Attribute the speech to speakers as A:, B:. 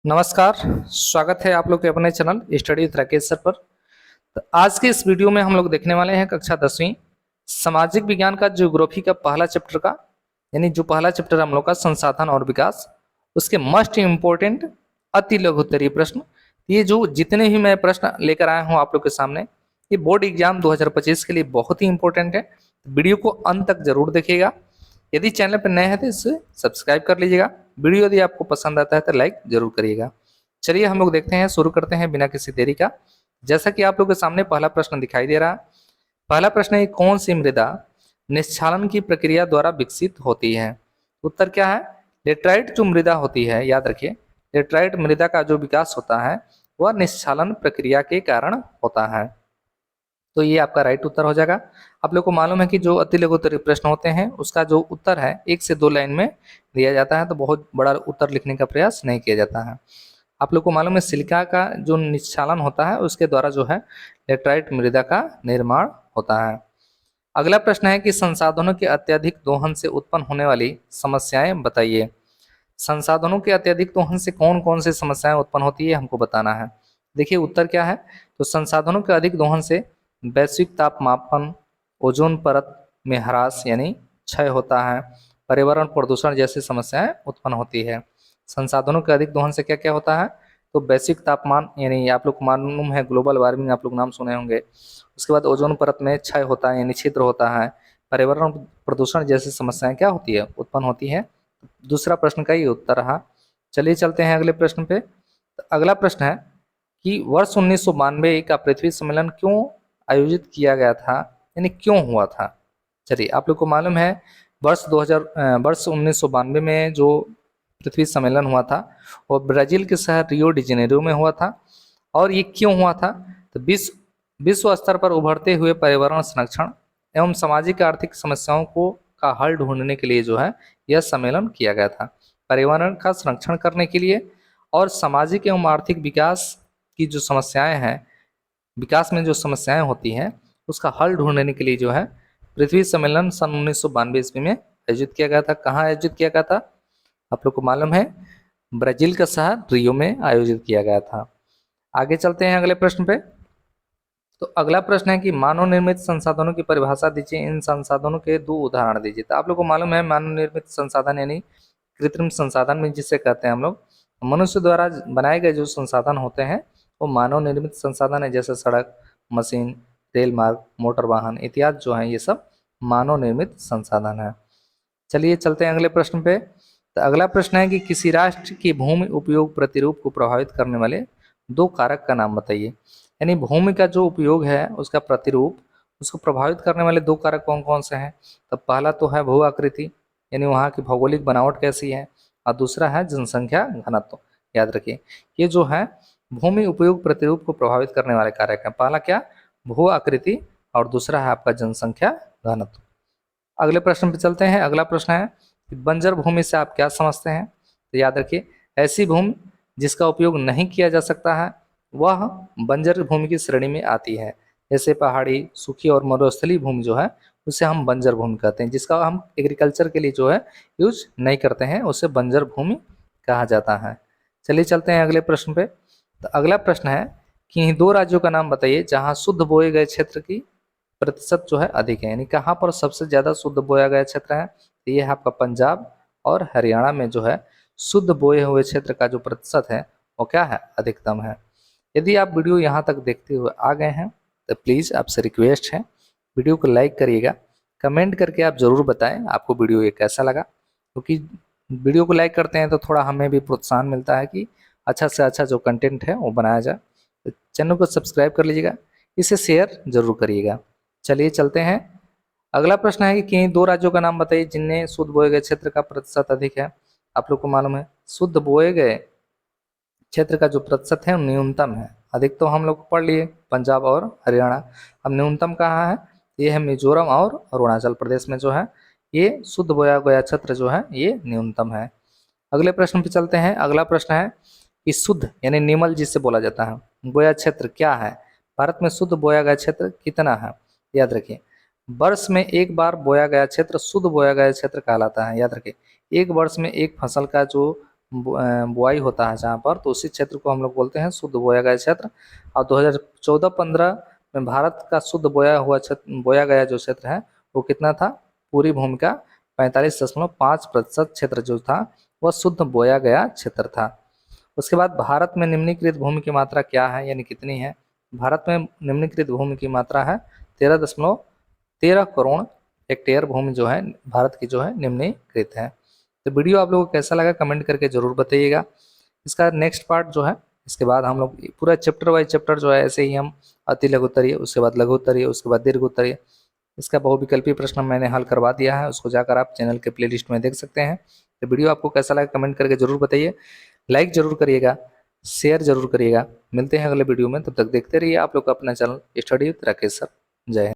A: नमस्कार। स्वागत है आप लोग के अपने channel study with Rakesh sir पर। तो आज के इस वीडियो में हम लोग देखने वाले हैं कक्षा 10वीं सामाजिक विज्ञान का ज्योग्राफी का पहला चैप्टर का, यानी जो पहला चैप्टर हम लोग का संसाधन और विकास, उसके मोस्ट इम्पोर्टेंट अति लघु उत्तरीय प्रश्न। ये जो जितने भी मैं प्रश्न लेकर आया हूँ आप लोग के सामने, ये बोर्ड एग्जाम 2025 के लिए बहुत ही इंपॉर्टेंट है। वीडियो को अंत तक जरूर देखिएगा। यदि चैनल पर नए हैं तो इसे सब्सक्राइब कर लीजिएगा। वीडियो यदि आपको पसंद आता है तो लाइक जरूर करिएगा। चलिए हम लोग देखते हैं, शुरू करते हैं बिना किसी देरी का। जैसा कि आप लोग के सामने पहला प्रश्न दिखाई दे रहा है। पहला प्रश्न है, कौन सी मृदा निश्चालन की प्रक्रिया द्वारा विकसित होती है? उत्तर क्या है? लेटराइट जो मृदा होती है, याद रखिए, लेटराइट मृदा का जो विकास होता है वह निश्चालन प्रक्रिया के कारण होता है। तो ये आपका राइट उत्तर हो जाएगा। आप लोग को मालूम है कि जो अति लघु उत्तरीय प्रश्न होते हैं उसका जो उत्तर है 1 से 2 लाइन में दिया जाता है, तो बहुत बड़ा उत्तर लिखने का प्रयास नहीं किया जाता है। आप लोग को मालूम है सिलिका का जो निश्चालन होता है उसके द्वारा जो है लेटराइट मृदा का निर्माण होता है। अगला प्रश्न है कि संसाधनों के अत्यधिक दोहन से उत्पन्न होने वाली समस्याएं बताइए। संसाधनों के अत्यधिक दोहन से कौन कौन सी समस्याएं उत्पन्न होती है हमको बताना है। देखिए उत्तर क्या है, तो संसाधनों के अधिक दोहन से वैश्विक तापमापन, ओजोन परत में ह्रास यानी क्षय होता है, पर्यावरण प्रदूषण जैसी समस्याएं उत्पन्न होती है। संसाधनों के अधिक दोहन से क्या क्या होता है, तो वैश्विक तापमान यानी आप लोग को मालूम है ग्लोबल वार्मिंग, आप लोग नाम सुने होंगे। उसके बाद ओजोन परत में क्षय होता है यानी छिद्र होता है, पर्यावरण प्रदूषण जैसी समस्याएं क्या होती है, उत्पन्न होती है। दूसरा प्रश्न का ये उत्तर रहा। चलिए चलते हैं अगले प्रश्न पे। तो अगला प्रश्न है कि वर्ष 1992 का पृथ्वी सम्मेलन क्यों आयोजित किया गया था, यानी क्यों हुआ था? चलिए आप लोग को मालूम है वर्ष 1992 में जो पृथ्वी सम्मेलन हुआ था वो ब्राजील के शहर रियो डी जेनेरो में हुआ था। और ये क्यों हुआ था, तो विश्व स्तर पर उभरते हुए पर्यावरण संरक्षण एवं सामाजिक आर्थिक समस्याओं को का हल ढूंढने के लिए जो है यह सम्मेलन किया गया था। पर्यावरण का संरक्षण करने के लिए और सामाजिक एवं आर्थिक विकास की जो समस्याएं हैं, विकास में जो समस्याएं होती हैं उसका हल ढूंढने के लिए जो है पृथ्वी सम्मेलन सन 1992 ईस्वी में आयोजित किया गया था। कहाँ आयोजित किया गया था, आप लोग को मालूम है ब्राजील का शहर रियो में आयोजित किया गया था। आगे चलते हैं अगले प्रश्न पे। तो अगला प्रश्न है कि मानव निर्मित संसाधनों की परिभाषा दीजिए, इन संसाधनों के 2 उदाहरण दीजिए। तो आप लोग को मालूम है मानव निर्मित संसाधन यानी कृत्रिम संसाधन में जिसे कहते हैं हम लोग, मनुष्य द्वारा बनाए गए जो संसाधन होते हैं वो मानव निर्मित संसाधन है, जैसे सड़क, मशीन, रेल मार्ग, मोटर वाहन इत्यादि जो है ये सब मानव निर्मित संसाधन है। चलिए चलते हैं अगले प्रश्न पे। तो अगला प्रश्न है कि किसी राष्ट्र की भूमि उपयोग प्रतिरूप को प्रभावित करने वाले 2 कारक का नाम बताइए। यानी भूमि का जो उपयोग है उसका प्रतिरूप उसको प्रभावित करने वाले 2 कारक कौन कौन से हैं। तो पहला तो है भू आकृति, यानी वहाँ की भौगोलिक बनावट कैसी है, और दूसरा है जनसंख्या घनत्व। याद रखिए ये जो है भूमि उपयोग प्रतिरूप को प्रभावित करने वाले कारक हैं। पहला क्या, भू आकृति, और दूसरा है आपका जनसंख्या घनत्व। अगले प्रश्न पे चलते हैं। अगला प्रश्न है कि बंजर भूमि से आप क्या समझते हैं। तो याद रखिए ऐसी भूमि जिसका उपयोग नहीं किया जा सकता है वह बंजर भूमि की श्रेणी में आती है। जैसे पहाड़ी, सूखी और मरुस्थलीय भूमि जो है उसे हम बंजर भूमि कहते हैं, जिसका हम एग्रीकल्चर के लिए जो है यूज नहीं करते हैं उसे बंजर भूमि कहा जाता है। चलिए चलते हैं अगले प्रश्न पे। तो अगला प्रश्न है कि 2 राज्यों का नाम बताइए जहाँ शुद्ध बोए गए क्षेत्र की प्रतिशत जो है अधिक है, यानी कहाँ पर सबसे ज़्यादा शुद्ध बोया गया क्षेत्र है। तो ये है आपका पंजाब और हरियाणा में जो है शुद्ध बोए हुए क्षेत्र का जो प्रतिशत है वो क्या है, अधिकतम है। यदि आप वीडियो यहाँ तक देखते हुए आ गए हैं तो प्लीज़ आपसे रिक्वेस्ट है वीडियो को लाइक करिएगा, कमेंट करके आप ज़रूर बताएं आपको वीडियो ये कैसा लगा, क्योंकि वीडियो को लाइक करते हैं तो थोड़ा हमें भी प्रोत्साहन मिलता है कि अच्छा से अच्छा जो कंटेंट है वो बनाया जाए। तो चैनल को सब्सक्राइब कर लीजिएगा, इसे शेयर जरूर करिएगा। चलिए चलते हैं। अगला प्रश्न है कि किन्हीं 2 राज्यों का नाम बताइए जिनमें शुद्ध बोए गए क्षेत्र का प्रतिशत अधिक है। आप लोग को मालूम है शुद्ध बोए गए क्षेत्र का जो प्रतिशत है न्यूनतम है। अधिक तो हम लोग पढ़ लिए पंजाब और हरियाणा, अब न्यूनतम कहाँ है, ये है मिजोरम और अरुणाचल प्रदेश में जो है ये शुद्ध बोया गया क्षेत्र जो है ये न्यूनतम है। अगले प्रश्न पे चलते हैं। अगला प्रश्न है कि शुद्ध यानी निर्मल जिसे बोला जाता है बोया क्षेत्र क्या है। भारत में शुद्ध बोया गया क्षेत्र कितना है। याद रखिए वर्ष में एक बार बोया गया क्षेत्र शुद्ध बोया गया क्षेत्र कहलाता है। याद रखिए एक वर्ष में एक फसल का जो बुआई होता है जहाँ पर, तो उसी क्षेत्र को हम लोग बोलते हैं शुद्ध बोया गया क्षेत्र। और 2014-15 में भारत का शुद्ध बोया गया जो क्षेत्र है वो कितना था, पूरी भूमि का 45.5% क्षेत्र जो था वह शुद्ध बोया गया क्षेत्र था। उसके बाद भारत में निम्नीकृत भूमि की मात्रा क्या है, यानी कितनी है। भारत में निम्नीकृत भूमि की मात्रा है 13.13 करोड़ हेक्टेयर भूमि जो है भारत की जो है निम्नीकृत है। तो वीडियो आप लोगों को कैसा लगा कमेंट करके जरूर बताइएगा। इसका नेक्स्ट पार्ट जो है, इसके बाद हम लोग पूरा चैप्टर वाइज चैप्टर जो है ऐसे ही हम अति लघु उत्तरीय, उसके बाद लघु उत्तरीय, उसके बाद दीर्घ उत्तरीय, इसका बहुविकल्पी प्रश्न मैंने हल करवा दिया है, उसको जाकर आप चैनल के प्लेलिस्ट में देख सकते हैं। तो वीडियो आपको कैसा लगा कमेंट करके जरूर बताइए, लाइक जरूर करिएगा, शेयर जरूर करिएगा। मिलते हैं अगले वीडियो में, तब तक देखते रहिए आप लोग का अपना channel study with Rakesh sir. जय हिंद।